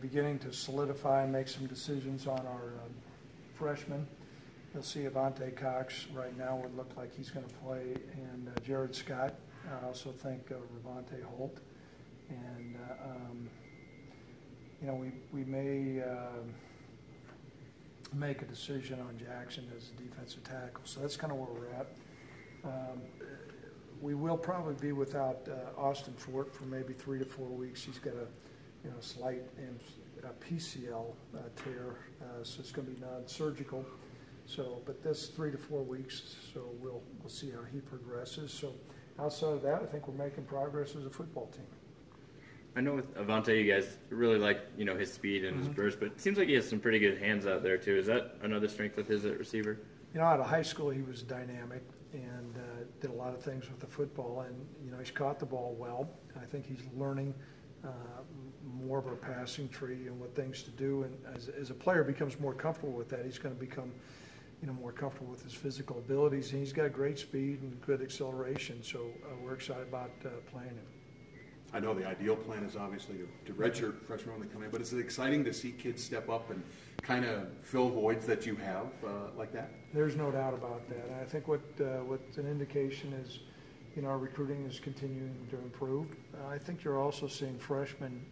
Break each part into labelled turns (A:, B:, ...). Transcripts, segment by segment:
A: beginning to solidify and make some decisions on our freshmen. You'll see Avante Cox right now would look like he's going to play, and Jared Scott. I also think Ravante Holt. And, we may make a decision on Jackson as a defensive tackle. So that's kind of where we're at. We will probably be without Austin Fort for maybe 3 to 4 weeks. He's got a slight PCL tear, so it's going to be non-surgical. So, but that's 3 to 4 weeks. So we'll see how he progresses. So outside of that, I think we're making progress as a football team.
B: I know with Avante, you guys really like his speed and his burst, but it seems like he has some pretty good hands out there too. Is that another strength of his at receiver?
A: Out of high school, he was dynamic and did a lot of things with the football, and he's caught the ball well. I think he's learning more of a passing tree and what things to do. And as a player becomes more comfortable with that, he's going to become more comfortable with his physical abilities, and he's got great speed and good acceleration. So we're excited about playing him.
C: I know the ideal plan is obviously to redshirt freshmen when they come in, but it's exciting to see kids step up and kind of fill voids that you have like that.
A: There's no doubt about that. I think what's an indication is, our recruiting is continuing to improve. I think you're also seeing freshmen,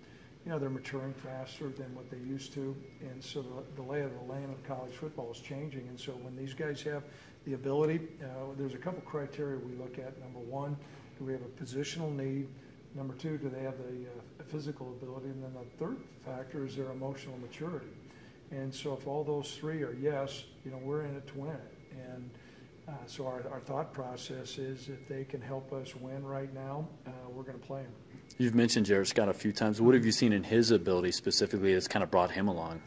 A: they're maturing faster than what they used to, and so the lay of the land of college football is changing. And so when these guys have the ability, there's a couple criteria we look at. Number one, do we have a positional need? Number two, do they have the physical ability? And then the third factor is their emotional maturity. And so if all those three are yes, we're in it to win it. And so our thought process is if they can help us win right now, we're going to play them.
D: You've mentioned Jared Scott a few times. What have you seen in his ability specifically that's kind of brought him along?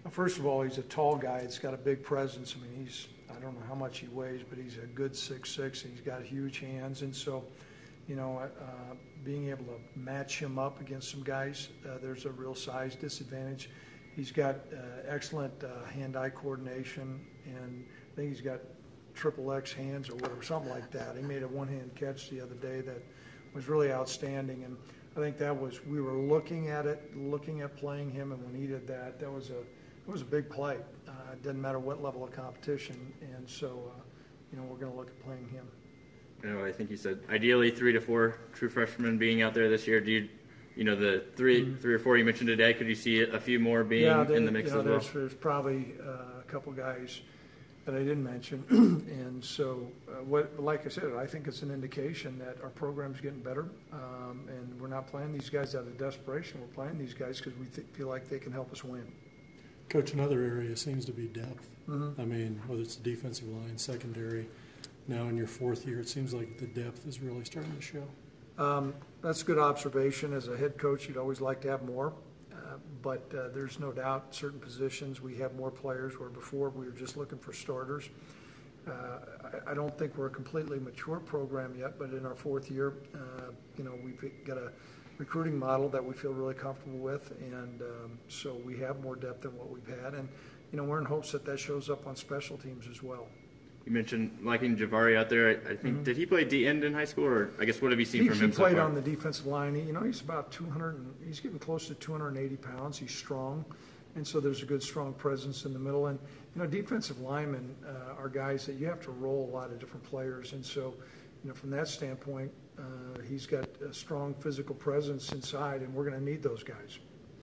A: Well, first of all, he's a tall guy. He's got a big presence. I mean, I don't know how much he weighs, but he's a good 6'6", and he's got huge hands. And so, being able to match him up against some guys, there's a real size disadvantage. He's got excellent hand-eye coordination, and I think he's got XXX hands or whatever, something like that. He made a one-hand catch the other day that was really outstanding, and I think we were looking at playing him, and when he did that, it was a big play. It didn't matter what level of competition, and so we're going to look at playing him.
B: I think you said ideally 3 to 4 true freshmen being out there this year. Do you, the three or four you mentioned today, could you see a few more being in the mix as well?
A: There's probably a couple guys that I didn't mention, and so like I said, I think it's an indication that our program's getting better, and we're not playing these guys out of desperation. We're playing these guys because we feel like they can help us win.
E: Coach, another area seems to be depth. I mean, whether it's the defensive line, secondary. Now in your fourth year, it seems like the depth is really starting to show.
A: That's a good observation. As a head coach, you'd always like to have more, but there's no doubt certain positions we have more players where before we were just looking for starters. I don't think we're a completely mature program yet, but in our fourth year, we've got a recruiting model that we feel really comfortable with, and so we have more depth than what we've had, and we're in hopes that shows up on special teams as well.
B: You mentioned liking Javari out there. I think did he play D-end in high school, or I guess what have you seen from him so far?
A: He played on the defensive line. He's about 200. He's getting close to 280 pounds. He's strong, and so there's a good strong presence in the middle. And defensive linemen are guys that you have to roll a lot of different players, and so from that standpoint, he's got a strong physical presence inside, and we're going to need those guys.